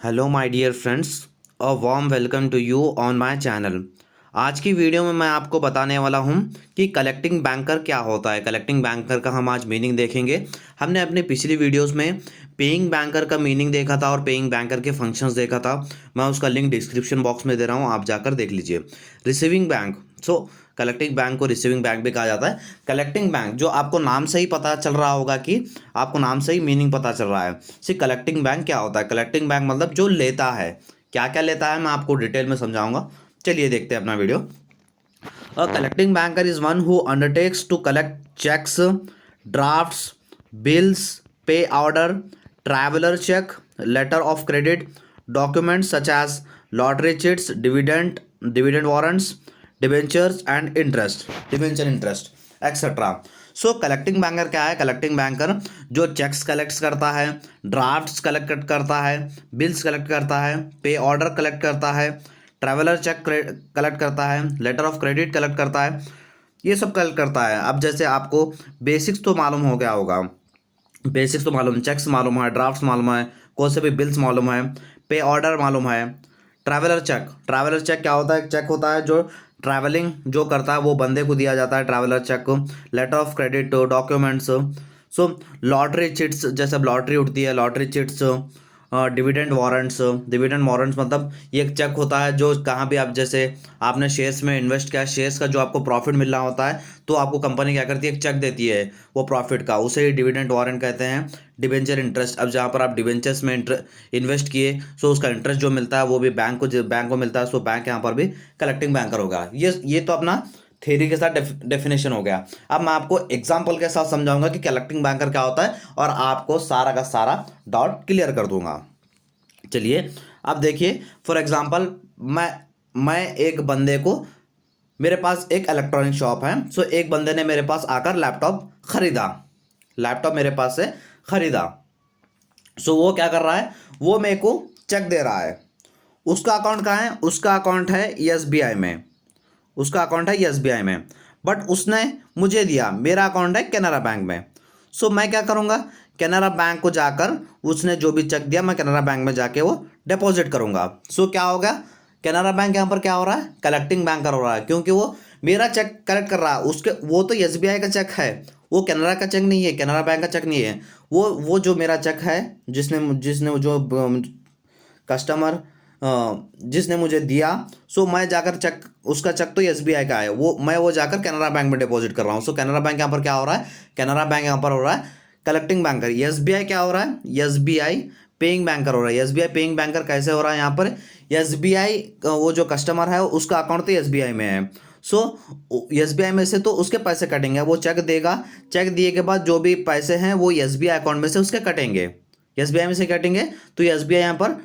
Hello my dear friends, a warm welcome to you on my channel. आज की video में मैं आपको बताने वाला हूं कि कलेक्टिंग बैंकर क्या होता है। कलेक्टिंग बैंकर का हम आज मीनिंग देखेंगे। हमने अपने पिछली वीडियोस में पेइंग बैंकर का मीनिंग देखा था और पेइंग बैंकर के फंक्शंस देखा था। मैं उसका लिंक डिस्क्रिप्शन बॉक्स में दे रहा हूं, आप जाकर देख लीजिए। रिसीविंग बैंक, कलेक्टिंग बैंक को रिसीविंग बैंक भी कहा जाता है। कलेक्टिंग बैंक जो आपको नाम से ही पता चल रहा होगा कि आपको नाम से ही मीनिंग पता चल रहा है। कलेक्टिंग बैंक क्या होता है? कलेक्टिंग बैंक मतलब जो लेता है। क्या क्या लेता है मैं आपको डिटेल में समझाऊंगा। चलिए देखते हैं अपना video. A collecting banker is one who undertakes to collect checks, drafts, bills, pay order, traveler check, letter of credit, documents such as lottery chits, dividend warrants, debenture interest etcetera. Collecting banker क्या है? Collecting banker जो checks collect करता है, drafts collect करता है, bills collect करता है, पे ऑर्डर कलेक्ट करता है, ट्रैवलर चेक कलेक्ट करता है, लेटर ऑफ क्रेडिट कलेक्ट करता है, ये सब कलेक्ट करता है। अब जैसे आपको बेसिक्स तो मालूम हो गया होगा, बेसिक्स तो मालूम, चेक्स मालूम है, ड्राफ्ट्स मालूम है, कौन से भी बिल्स मालूम है, पे ऑर्डर मालूम है। ट्रैवलर चेक क्या होता है? चेक होता है जो ट्रैवलिंग जो करता है वो बंदे को दिया जाता है, traveller cheque. Letter of credit, documents. Lottery chits, जैसे अब लॉटरी उठती है, लॉटरी चिट्स। डिविडेंड वारंट्स मतलब ये एक चेक होता है जो कहाँ भी आप जैसे आपने शेयर्स में इन्वेस्ट किया, शेयर्स का जो आपको प्रॉफिट मिल रहा होता है तो आपको कंपनी क्या करती है, एक चेक देती है वो प्रॉफिट का, उसे ही डिविडेंड वारंट कहते हैं। डिबेंचर इंटरेस्ट, अब जहाँ पर आप डिबेंचर्स में इन्वेस्ट किए उसका इंटरेस्ट जो मिलता है वो भी बैंक को मिलता है। बैंक यहाँ पर भी कलेक्टिंग बैंकर होगा। ये तो अपना थ्योरी के साथ डेफिनेशन हो गया। अब मैं आपको एग्जांपल के साथ समझाऊंगा कि कलेक्टिंग बैंकर क्या होता है और आपको सारा का सारा डाउट क्लियर कर दूंगा। चलिए अब देखिए, फॉर एग्जांपल मैं एक बंदे को, मेरे पास एक इलेक्ट्रॉनिक शॉप है। एक बंदे ने मेरे पास आकर लैपटॉप खरीदा, लैपटॉप मेरे पास से खरीदा। वो क्या कर रहा है, वो मेरे को चेक दे रहा है। उसका अकाउंट कहाँ है? उसका अकाउंट है एसबीआई में, उसका अकाउंट है एसबीआई में। बट उसने मुझे दिया, मेरा अकाउंट है कैनरा बैंक में। मैं क्या करूँगा, कैनरा बैंक को जाकर उसने जो भी चेक दिया मैं कैनरा बैंक में जाके वो डिपॉजिट करूँगा। क्या हो गया, कैनरा बैंक यहाँ पर क्या हो रहा है, कलेक्टिंग बैंकर हो रहा है, क्योंकि वो मेरा चेक कलेक्ट कर रहा है। उसके वो तो एसबीआई का चेक है, वो कैनरा का चेक नहीं है, कैनरा बैंक का चेक नहीं है। वो जो मेरा चेक है, जिसने जिसने जो कस्टमर जिसने मुझे दिया, मैं जाकर चेक, उसका चेक तो एसबीआई का है, वो जाकर कैनरा बैंक में डिपॉजिट कर रहा हूँ। कैनरा बैंक यहाँ पर क्या हो रहा है, कैनरा बैंक यहाँ पर हो रहा है कलेक्टिंग बैंकर। एसबीआई क्या हो रहा है, एसबीआई पेइंग बैंकर हो रहा है। एसबीआई पेइंग बैंकर कैसे हो रहा है, यहाँ पर एसबीआई वो जो कस्टमर है उसका अकाउंट तो एसबीआई में है। एसबीआई में से तो उसके पैसे कटेंगे, वो चेक देगा, चेक दिए के बाद जो भी पैसे हैं वो एसबीआई अकाउंट में से उसके कटेंगे, एसबीआई में से कटेंगे। तो एसबीआई यहाँ पर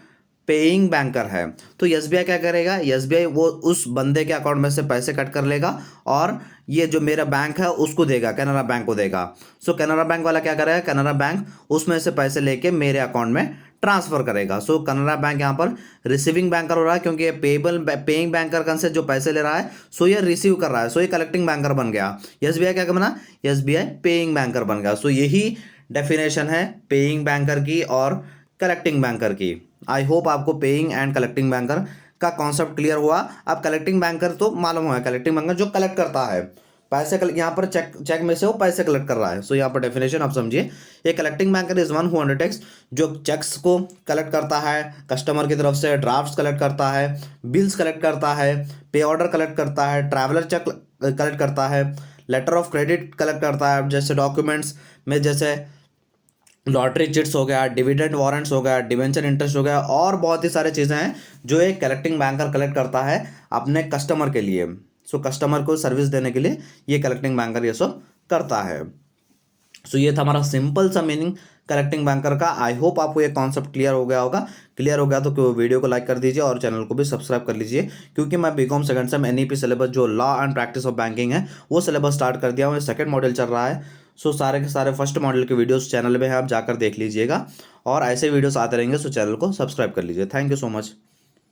पेइंग बैंकर है। तो एसबीआई क्या करेगा, एसबीआई वो उस बंदे के अकाउंट में से पैसे कट कर लेगा और ये जो मेरा बैंक है उसको देगा, कैनरा बैंक को देगा। कैनरा बैंक वाला क्या करेगा, कैनरा बैंक उसमें से पैसे लेके मेरे अकाउंट में ट्रांसफर करेगा। कैनरा बैंक यहाँ पर रिसीविंग बैंकर हो रहा है, क्योंकि ये पेइंग बैंकर से जो पैसे ले रहा है ये रिसीव कर रहा है। ये कलेक्टिंग बैंकर बन गया। एसबीआई क्या बना, एसबीआई पेइंग बैंकर बन गया। यही डेफिनेशन है पेइंग बैंकर की और कलेक्टिंग बैंकर की। आई होप आपको पेइंग एंड कलेक्टिंग बैंकर का कॉन्सेप्ट क्लियर हुआ। अब कलेक्टिंग बैंकर तो मालूम हुआ है, कलेक्टिंग बैंकर जो कलेक्ट करता है पैसे, यहाँ पर चेक में से वो पैसे कलेक्ट कर रहा है। यहाँ पर डेफिनेशन आप समझिए, ये collecting banker is one who undertakes, जो चेक्स को कलेक्ट करता है कस्टमर की तरफ से, ड्राफ्ट्स कलेक्ट करता है, बिल्स कलेक्ट करता है, पे ऑर्डर कलेक्ट करता है, ट्रैवलर चेक कलेक्ट करता है, लेटर ऑफ क्रेडिट कलेक्ट करता है, जैसे डॉक्यूमेंट्स में जैसे लॉटरी चिट्स हो गया, डिविडेंड वारंट्स हो गया, डिवेंचर इंटरेस्ट हो गया, और बहुत ही सारी चीज़ें हैं जो एक कलेक्टिंग बैंकर कलेक्ट करता है अपने कस्टमर के लिए। कस्टमर को सर्विस देने के लिए ये कलेक्टिंग बैंकर ये सब करता है। ये था हमारा सिंपल सा मीनिंग कलेक्टिंग बैंकर का। आई होप आपको ये कॉन्सेप्ट क्लियर हो गया होगा। क्लियर हो गया तो वीडियो को लाइक कर दीजिए और चैनल को भी सब्सक्राइब कर लीजिए, क्योंकि मैं BCom second sem NEP syllabus जो law and practice of banking है वो सिलेबस स्टार्ट कर दिया हूँ। सेकंड मॉडल चल रहा है। सारे के सारे फर्स्ट मॉडल के वीडियोस चैनल में है, आप जाकर देख लीजिएगा और ऐसे वीडियोस आते रहेंगे। चैनल को सब्सक्राइब कर लीजिए। Thank you so much.